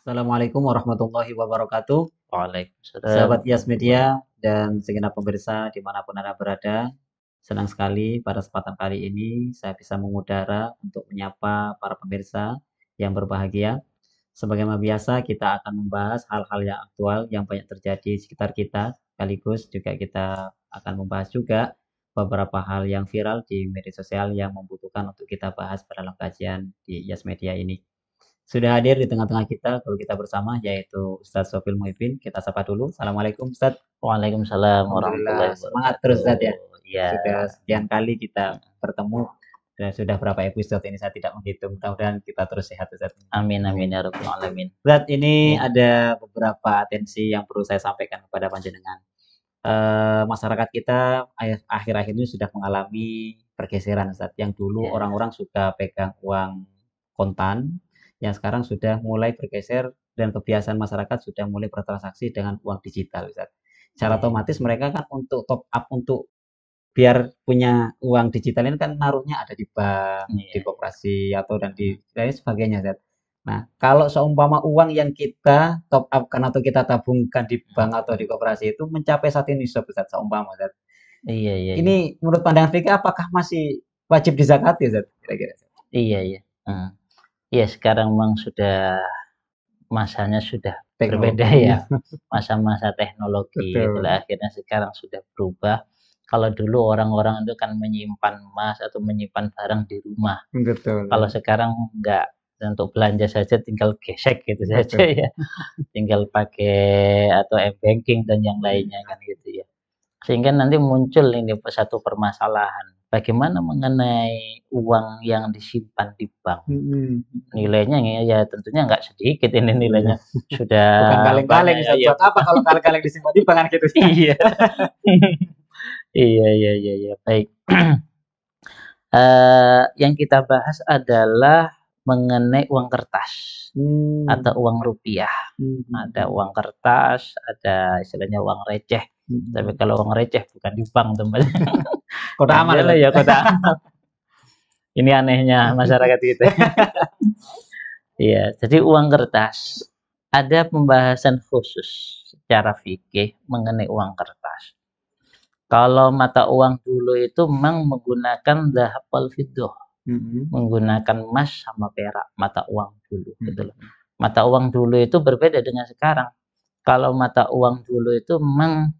Assalamualaikum warahmatullahi wabarakatuh. Waalaikumsalam Sahabat Yas warahmatullahi Media dan segenap pemirsa dimanapun Anda berada. Senang sekali pada kesempatan kali ini saya bisa mengudara untuk menyapa para pemirsa yang berbahagia. Sebagaimana biasa kita akan membahas hal-hal yang aktual yang banyak terjadi di sekitar kita. Sekaligus juga kita akan membahas juga beberapa hal yang viral di media sosial yang membutuhkan untuk kita bahas pada dalam kajian di Yas Media ini. Sudah hadir di tengah-tengah kita kalau kita bersama yaitu Ustadz Sofil Muhibin. Kita sapa dulu. Assalamualaikum Ustadz. Waalaikumsalam warahmatullahi Alhamdulillah semangat terus wabarakatuh. Ustadz ya. Ya, Sudah sekian kali kita bertemu dan sudah berapa episode ini saya tidak menghitung. Mudah-mudahan kita terus sehat Ustadz. amin amin ya rabbal alamin. Ustadz ini Ya, ada beberapa atensi yang perlu saya sampaikan kepada panjenengan. Masyarakat kita akhir-akhir ini sudah mengalami pergeseran Ustadz. Yang dulu ya, orang-orang suka pegang uang kontan, yang sekarang sudah mulai bergeser dan kebiasaan masyarakat sudah mulai bertransaksi dengan uang digital Ustadz. Secara ya, otomatis mereka kan untuk top up untuk biar punya uang digital ini kan naruhnya ada di bank, di ya, koperasi atau dan di lain sebagainya Ustadz. Nah, kalau seumpama uang yang kita top up kan atau kita tabungkan di bank atau di koperasi itu mencapai saat ini Ustadz, seumpama Ustadz. iya, iya, iya, Ini menurut pandangan fikih apakah masih wajib dizakati Ustadz? Kira-kira. iya, iya. Ya sekarang memang sudah masanya sudah berbeda Teknologi. ya. Masa-masa teknologi Betul. itulah akhirnya sekarang sudah berubah. Kalau dulu orang-orang itu kan menyimpan emas atau menyimpan barang di rumah. Betul. Kalau sekarang enggak, untuk belanja saja tinggal gesek gitu saja Betul. ya, tinggal pakai atau e-banking dan yang lainnya kan gitu ya. Sehingga nanti muncul ini satu permasalahan, bagaimana mengenai uang yang disimpan di bank? Mhm. Nilainya ya tentunya nggak sedikit ini Iya. nilainya, sudah Bukan kaleng-kaleng banyak ya, Ustadz. ya Buat apa bukan. kalau kaleng-kaleng disimpan di bank kan gitu. Iya. Iya, iya, iya, iya, baik. Yang kita bahas adalah mengenai uang kertas Hmm. atau uang rupiah. Ada Mhm. uang kertas, ada istilahnya uang receh. Tapi Mhm. kalau uang receh bukan di bank tempatnya. Kotak Yang amal jelas Ustadz. ya kota. Ini anehnya masyarakat kita. Iya, jadi uang kertas. Ada pembahasan khusus secara fikih mengenai uang kertas. Kalau mata uang dulu itu memang menggunakan dhahab wal fiddah, Mhm. menggunakan emas sama perak, mata uang dulu gitu loh. Mhm. Mata uang dulu itu berbeda dengan sekarang. Kalau mata uang dulu itu memang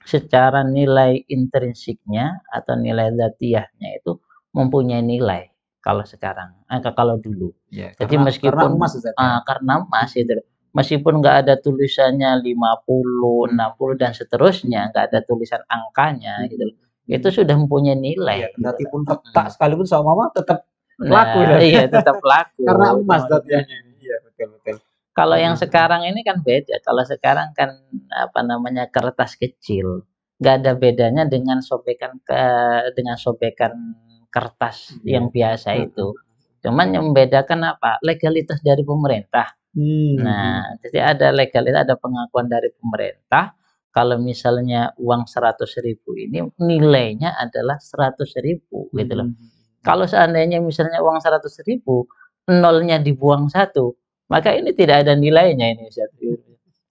secara nilai intrinsiknya atau nilai zatiahnya itu mempunyai nilai kalau sekarang, kalau dulu. Ya, Jadi karena meskipun emas Ustadz ya. karena emas Mhm. itu, meskipun nggak ada tulisannya 50, 60 dan seterusnya, nggak ada tulisan angkanya gitu Mhm. loh, itu sudah mempunyai nilai Iya, gitu kendati loh. pun retak sekalipun sama mama tetap laku Nah, Ustadz. iya tetap laku Karena itu emas maksudnya. zatiannya. Iya, betul betul. Kalau yang Mhm. sekarang ini kan beda. Kalau sekarang kan apa namanya kertas kecil, nggak ada bedanya dengan sobekan kertas Iya. yang biasa Heeh. itu. Cuman yang membedakan apa? Legalitas dari pemerintah. Mhm. Nah, jadi ada legalitas, ada pengakuan dari pemerintah. Kalau misalnya uang 100.000 ini nilainya adalah 100.000 gitu loh. Mhm. Kalau seandainya misalnya uang 100.000, nolnya dibuang satu, maka ini tidak ada nilainya ini Ustaz.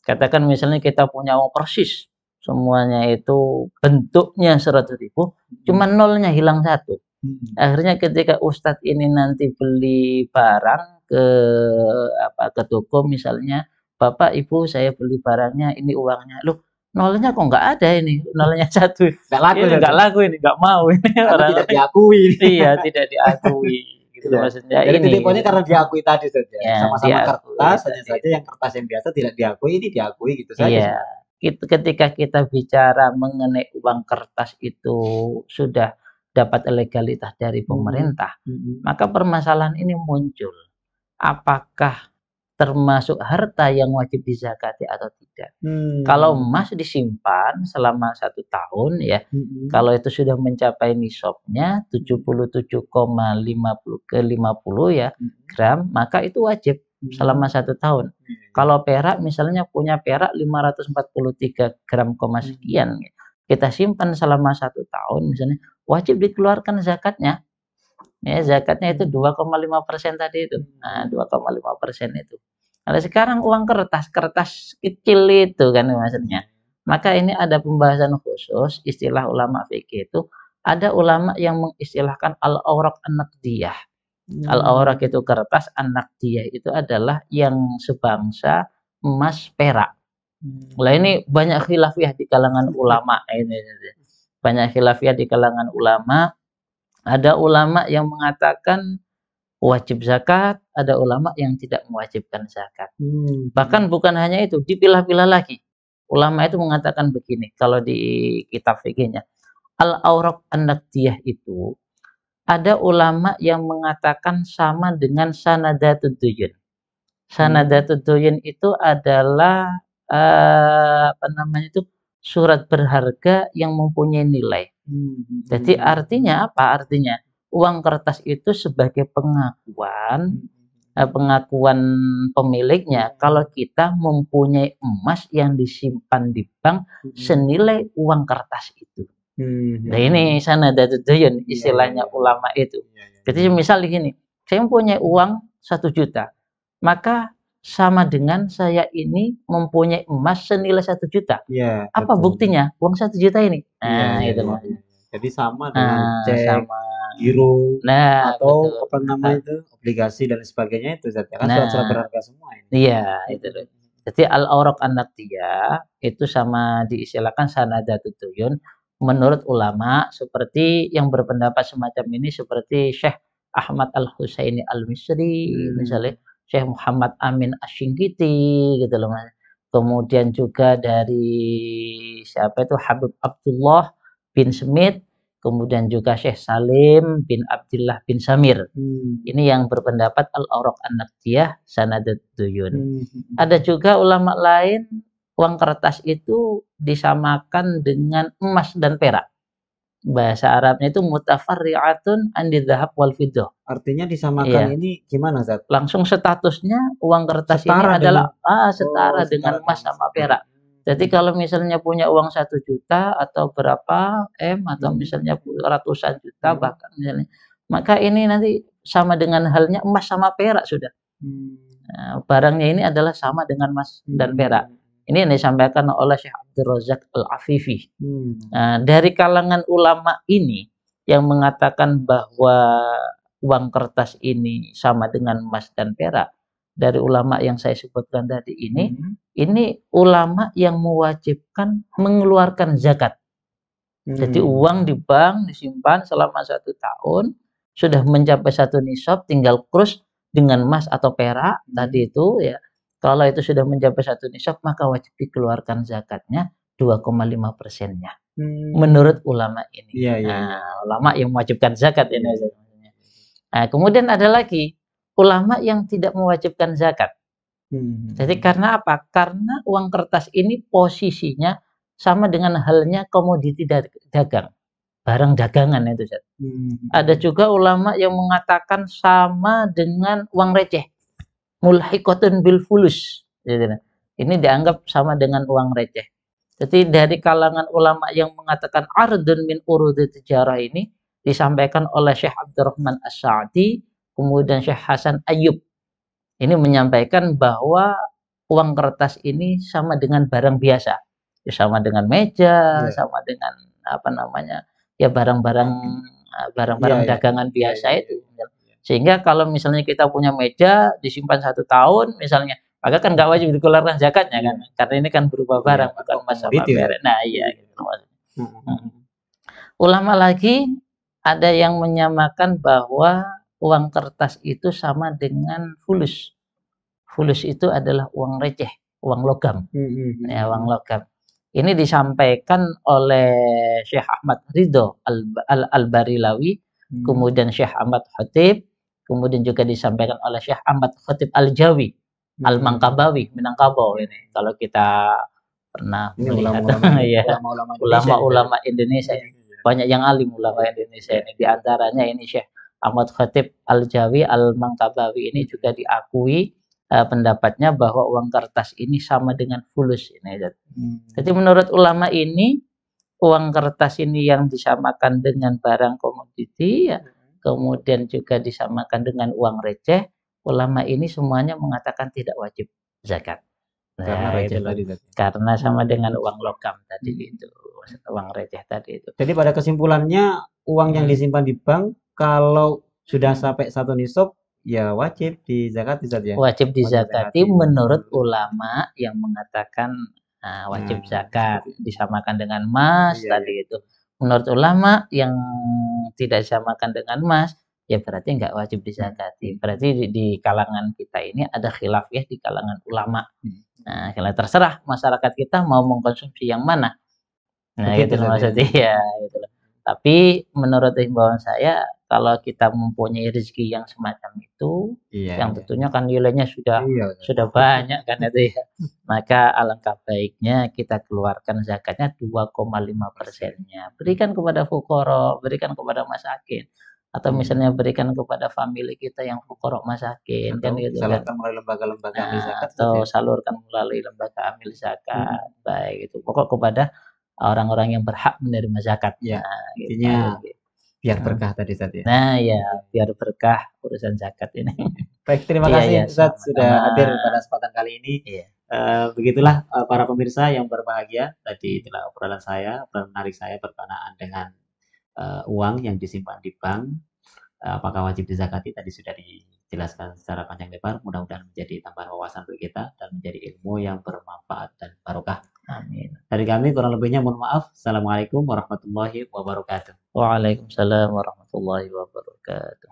Katakan misalnya kita punya uang persis, semuanya itu bentuknya 100.000, cuma nolnya hilang satu. Mhm. Akhirnya ketika Ustadz ini nanti beli barang ke ke toko misalnya, Bapak Ibu saya beli barangnya ini uangnya. Loh, nolnya kok nggak ada ini, nolnya satu. Nggak laku Ini Ustadz nggak ya. laku ini, nggak mau ini Karena tidak orang-orang. diakui. Iya, tidak diakui gitu loh Iya. maksudnya Jadi ini titik poinnya gitu. karena diakui tadi saja. Ya, Sama-sama diakui kertas, hanya tadi saja itu. yang kertas yang biasa tidak diakui, ini diakui gitu saja Iya, sebenarnya. ketika kita bicara mengenai uang kertas itu sudah dapat legalitas dari Mhm. pemerintah, Mhm. maka permasalahan ini muncul. Apakah termasuk harta yang wajib dizakati atau tidak? Kalau Hmm. emas disimpan selama 1 tahun ya, Mhm. kalau itu sudah mencapai nisabnya 77,50 ke 50 ya Mhm. gram, maka itu wajib selama Hmm. 1 tahun. Iya iya. Kalau perak misalnya punya perak 543 gram koma Mhm. sekian, kita simpan selama 1 tahun misalnya, wajib dikeluarkan zakatnya. Ya, zakatnya itu Mhm. 2,5% tadi itu. Nah, Mhm. 2,5% itu. Kalau sekarang uang kertas, kertas kecil itu kan maksudnya. Maka ini ada pembahasan khusus istilah ulama fikih itu. Ada ulama yang mengistilahkan al-awraq an-naqdiyah. Al-awraq itu kertas, an-naqdiyah itu adalah yang sebangsa emas perak. Lah ini banyak khilafiyah di kalangan ulama ini. Banyak khilafiyah di kalangan ulama. Ada ulama yang mengatakan wajib zakat, ada ulama yang tidak mewajibkan zakat. Bahkan bukan hanya itu, dipilah-pilah lagi. Ulama itu mengatakan begini, kalau di kitab fikihnya, al-awraq an-naqdiyah itu ada ulama yang mengatakan sama dengan sanadatud duyun. Sanadatud duyun itu adalah apa namanya itu surat berharga yang mempunyai nilai. Jadi artinya apa? Artinya uang kertas itu sebagai pengakuan pemiliknya kalau kita mempunyai emas yang disimpan di bank senilai uang kertas itu. Nah ini sanadatud duyun istilahnya ulama itu. Jadi misal gini, saya mempunyai uang 1 juta, maka sama dengan saya ini mempunyai emas senilai 1 juta. Apa buktinya? Uang 1 juta ini. Nah itu maksudnya. Jadi sama dengan cek, giro, atau apa namanya itu obligasi dan sebagainya itu kan surat-surat berharga semua ini. Iya itu loh. Jadi al-awraq an-naqdiyah itu sama diistilahkan sanadatud duyun menurut ulama seperti yang berpendapat semacam ini seperti Syekh Ahmad Al-Husaini Al-Misri misalnya, Syekh Muhammad Amin Asy-Shinqiti gitu loh Mas. Kemudian juga dari siapa itu Habib Abdullah bin Smith, kemudian juga Syekh Salim bin Abdullah bin Samir. Ini yang berpendapat al-awraq an-naqdiyah sanadud duyun. Ada juga ulama lain uang kertas itu disamakan dengan emas dan perak. Bahasa Arabnya itu mutafarri'atun an dzahab wal fiddah. Artinya disamakan ini gimana, Zat? Langsung statusnya uang kertas setara ini adalah setara dengan emas sama perak. Jadi kalau misalnya punya uang 1 juta atau berapa M atau misalnya ratusan juta bahkan misalnya, maka ini nanti sama dengan halnya emas sama perak sudah. Nah, barangnya ini adalah sama dengan emas dan perak. Ini yang disampaikan oleh Syekh Abdul Razak Al-Afifi. Nah, dari kalangan ulama ini yang mengatakan bahwa uang kertas ini sama dengan emas dan perak, dari ulama yang saya sebutkan tadi ini ulama yang mewajibkan mengeluarkan zakat. Jadi uang di bank disimpan selama 1 tahun, sudah mencapai 1 nisab, tinggal krus dengan emas atau perak tadi itu ya. Kalau itu sudah mencapai 1 nisab, maka wajib dikeluarkan zakatnya 2,5%-nya. Menurut ulama ini. Ulama yang mewajibkan zakat ini. Nah, kemudian ada lagi ulama yang tidak mewajibkan zakat. Jadi karena apa? Karena uang kertas ini posisinya sama dengan halnya komoditi dagang, barang dagangan itu. Ada juga ulama yang mengatakan sama dengan uang receh, mulhiqatun bil fulus. Ini dianggap sama dengan uang receh. Jadi dari kalangan ulama yang mengatakan ardun min urudi tijarah ini disampaikan oleh Syekh Abdurrahman As-Sa'di, kemudian Syekh Hasan Ayyub. Ini menyampaikan bahwa uang kertas ini sama dengan barang biasa. Ya, sama dengan meja, sama dengan apa namanya? Ya barang-barang dagangan biasa itu. Sehingga kalau misalnya kita punya meja disimpan 1 tahun misalnya, maka kan nggak wajib dikeluarkan zakatnya kan. Karena ini kan berupa barang bukan emas sama perak. Nah, iya gitu. Ulama lagi ada yang menyamakan bahwa uang kertas itu sama dengan fulus. Fulus itu adalah uang receh, uang logam. Ya, uang logam. Ini disampaikan oleh Syekh Ahmad Ridho Al-Barilawi, kemudian Syekh Ahmad Khatib, kemudian juga disampaikan oleh Syekh Ahmad Khatib Al-Jawi, Al-Mangkabawi, Minangkabau ini. Kalau kita pernah melihat ulama-ulama Indonesia. Banyak yang alim ulama Indonesia ini. Di antaranya ini Syekh Ahmad Khatib Al-Jawi Al-Mangkabawi ini juga diakui pendapatnya bahwa uang kertas ini sama dengan fulus ini. Jadi menurut ulama ini uang kertas ini yang disamakan dengan barang komoditi ya, kemudian juga disamakan dengan uang receh, ulama ini semuanya mengatakan tidak wajib zakat. Karena Nah, receh itu loh. tadi Ustaz. Karena sama dengan uang logam tadi itu, uang receh tadi itu. Jadi pada kesimpulannya uang yang disimpan di bank kalau sudah sampai satu nisab ya wajib dizakati Ustaz ya. Wajib dizakati menurut Hmm. ulama yang mengatakan wajib Nah, zakat, seperti itu. disamakan dengan emas Iya, tadi iya. itu. Menurut ulama yang tidak disamakan dengan emas, ya berarti nggak wajib dizakati. Berarti di kalangan kita ini ada khilaf ya di kalangan ulama. Nah, kalau terserah masyarakat kita mau mengkonsumsi yang mana. Nah, Begitu gitu loh Ustaz ya. maksudnya ya, gitu loh. Tapi menurut himbauan saya, kalau kita mempunyai rezeki yang semacam itu, Iya, yang iya. tentunya kan nilainya Iya, Ustaz. sudah banyak kan itu ya. Maka alangkah baiknya kita keluarkan zakatnya 2,5%-nya. Berikan kepada fuqara, berikan kepada masakin. Atau misalnya berikan kepada family kita yang fuqara masakin kan Atau gitu kan. disalurkan melalui lembaga-lembaga amil zakat Ustaz Atau ya. salurkan melalui lembaga amil zakat. Baik itu. Pokok kepada orang-orang yang berhak menerima zakat. Iya. Nah, gitu. Intinya biar berkah tadi Ustaz ya. Nah, ya, biar berkah urusan zakat ini. Baik, terima Iya, kasih ya, Ustaz sudah sama-sama. hadir pada kesempatan kali ini. Iya. Begitulah para pemirsa yang berbahagia. Tadi itulah obrolan menarik saya berkenaan dengan uang yang disimpan di bank. Apakah wajib dizakati? Tadi sudah dijelaskan secara panjang lebar. Mudah-mudahan menjadi tambahan wawasan untuk kita dan menjadi ilmu yang bermanfaat dan barokah. Amin. Dari kami kurang lebihnya mohon maaf. Assalamualaikum warahmatullahi wabarakatuh. Waalaikumsalam warahmatullahi wabarakatuh.